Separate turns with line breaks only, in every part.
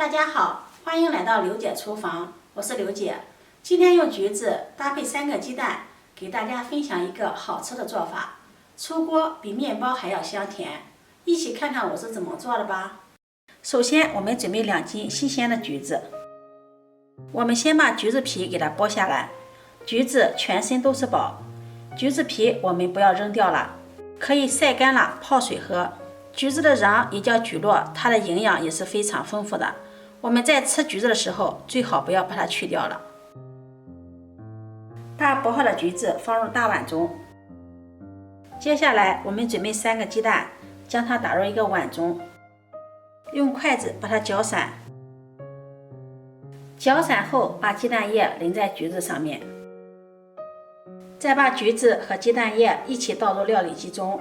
大家好，欢迎来到刘姐厨房，我是刘姐。今天用橘子搭配3个鸡蛋，给大家分享一个好吃的做法，出锅比面包还要香甜。一起看看我是怎么做的吧。首先，我们准备2斤新鲜的橘子。我们先把橘子皮给它剥下来，橘子全身都是宝，橘子皮我们不要扔掉了，可以晒干了泡水喝。橘子的瓤也叫橘络，它的营养也是非常丰富的。我们在吃橘子的时候，最好不要把它去掉了。把剥好的橘子放入大碗中。接下来，我们准备3个鸡蛋，将它打入一个碗中，用筷子把它搅散。搅散后，把鸡蛋液淋在橘子上面，再把橘子和鸡蛋液一起倒入料理机中。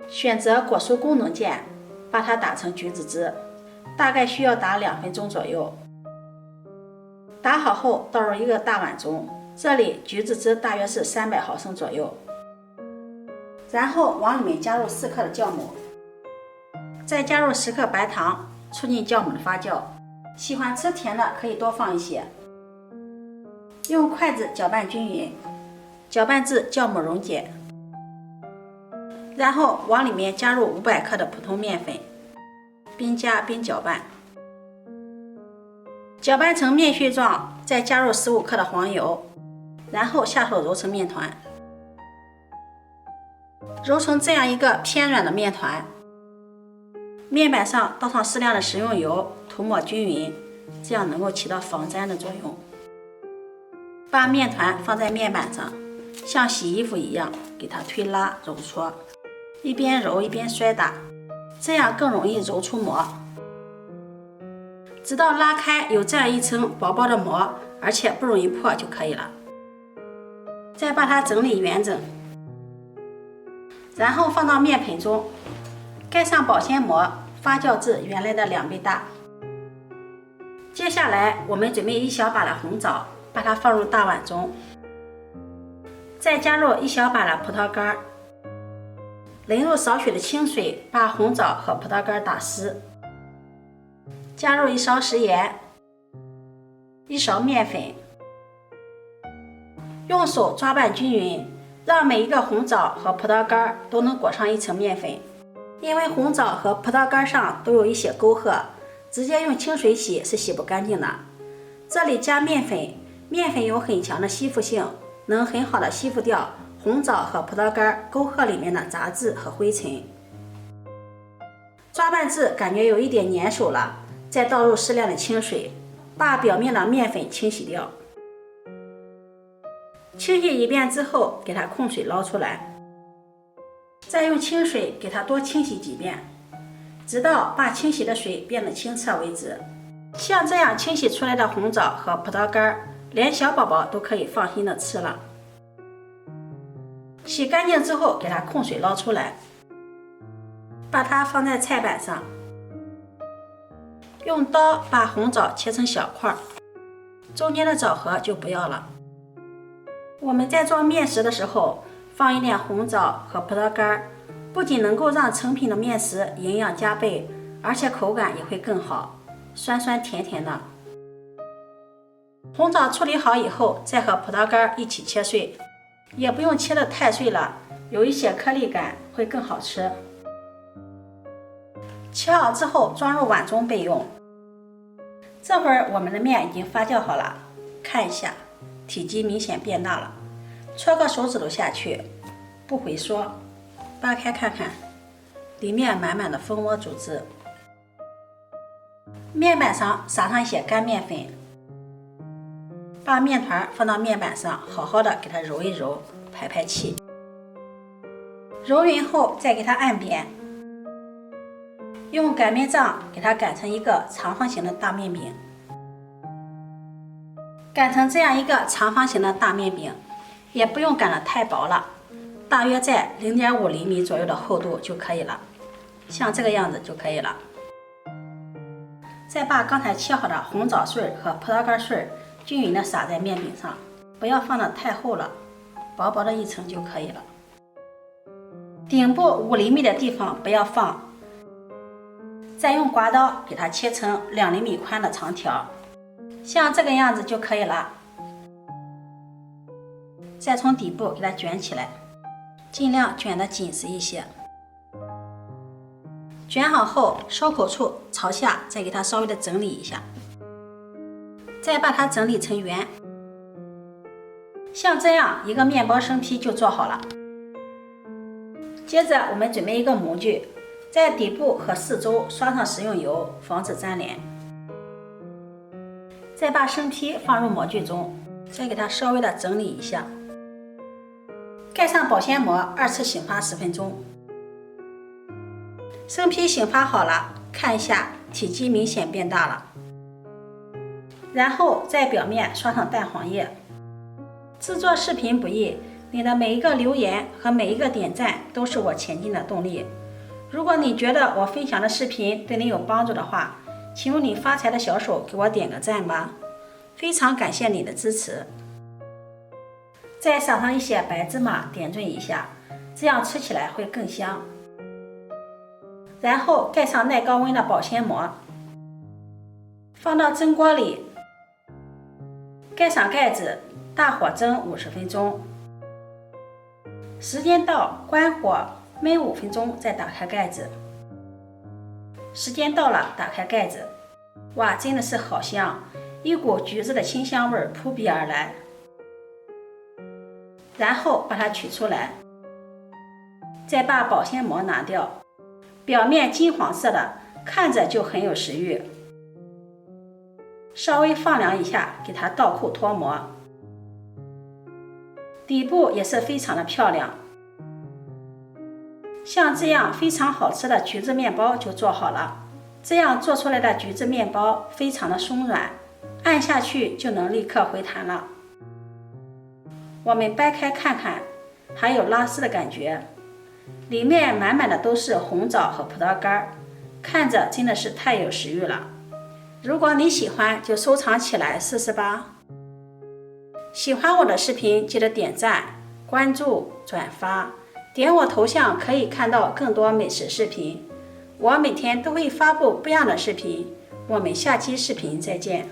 选择果蔬功能键，把它打成橘子汁，大概需要打2分钟左右。打好后倒入一个大碗中，这里橘子汁大约是300毫升左右。然后往里面加入4克的酵母，再加入10克白糖，促进酵母的发酵。喜欢吃甜的可以多放一些。用筷子搅拌均匀，搅拌至酵母溶解。然后往里面加入500克的普通面粉，边加边搅拌，搅拌成面絮状，再加入15克的黄油，然后下手揉成面团，揉成这样一个偏软的面团。面板上倒上适量的食用油，涂抹均匀，这样能够起到防粘的作用。把面团放在面板上，像洗衣服一样给它推拉揉搓，一边揉一边摔打，这样更容易揉出膜。直到拉开有这样一层薄薄的膜，而且不容易破就可以了。再把它整理圆整，然后放到面盆中，盖上保鲜膜，发酵至原来的2倍大。接下来我们准备1小把的红枣，把它放入大碗中，再加入1小把的葡萄干，淋入少许的清水，把红枣和葡萄干打湿，加入1勺食盐，1勺面粉，用手抓拌均匀，让每一个红枣和葡萄干都能裹上一层面粉。因为红枣和葡萄干上都有一些沟壑，直接用清水洗是洗不干净的。这里加面粉，面粉有很强的吸附性，能很好的吸附掉红枣和葡萄干沟壑里面的杂质和灰尘。抓拌至感觉有一点粘手了，再倒入适量的清水，把表面的面粉清洗掉。清洗一遍之后，给它控水捞出来，再用清水给它多清洗几遍，直到把清洗的水变得清澈为止。像这样清洗出来的红枣和葡萄干，连小宝宝都可以放心的吃了。洗干净之后，给它控水捞出来，把它放在菜板上，用刀把红枣切成小块，中间的枣核就不要了。我们在做面食的时候，放一点红枣和葡萄干，不仅能够让成品的面食营养加倍，而且口感也会更好，酸酸甜甜的。红枣处理好以后，再和葡萄干一起切碎，也不用切得太碎了，有一些颗粒感会更好吃。切好之后装入碗中备用。这会儿我们的面已经发酵好了，看一下，体积明显变大了，戳个手指头下去，不回缩，扒开看看，里面满满的蜂窝组织。面板上撒上一些干面粉，把面团放到面板上，好好的给它揉一揉，排排气。揉匀后再给它按扁，用擀面杖给它擀成一个长方形的大面饼。擀成这样一个长方形的大面饼，也不用擀得太薄了，大约在0.5厘米左右的厚度就可以了，像这个样子就可以了。再把刚才切好的红枣碎和葡萄干碎均匀的撒在面饼上，不要放得太厚了，薄薄的一层就可以了。顶部5厘米的地方不要放，再用刮刀给它切成2厘米宽的长条，像这个样子就可以了。再从底部给它卷起来，尽量卷得紧实一些。卷好后，收口处朝下，再给它稍微的整理一下，再把它整理成圆。像这样一个面包生坯就做好了。接着我们准备一个模具，在底部和四周刷上食用油，防止粘连。再把生坯放入模具中，再给它稍微的整理一下。盖上保鲜膜，2次醒发10分钟。生坯醒发好了，看一下体积明显变大了。然后在表面刷上蛋黄液。制作视频不易，你的每一个留言和每一个点赞都是我前进的动力。如果你觉得我分享的视频对你有帮助的话，请用你发财的小手给我点个赞吧，非常感谢你的支持。再撒上一些白芝麻，点缀一下，这样吃起来会更香。然后盖上耐高温的保鲜膜，放到蒸锅里，盖上盖子，大火蒸50分钟。时间到，关火焖5分钟，再打开盖子。时间到了，打开盖子，哇，真的是好香，一股橘子的清香味扑鼻而来。然后把它取出来，再把保鲜膜拿掉，表面金黄色的，看着就很有食欲。稍微放凉一下，给它倒扣脱模。底部也是非常的漂亮。像这样非常好吃的橘子面包就做好了。这样做出来的橘子面包非常的松软，按下去就能立刻回弹了。我们掰开看看，还有拉丝的感觉，里面满满的都是红枣和葡萄干，看着真的是太有食欲了。如果你喜欢，就收藏起来试试吧。喜欢我的视频，记得点赞、关注、转发，点我头像可以看到更多美食视频。我每天都会发布不一样的视频，我们下期视频再见。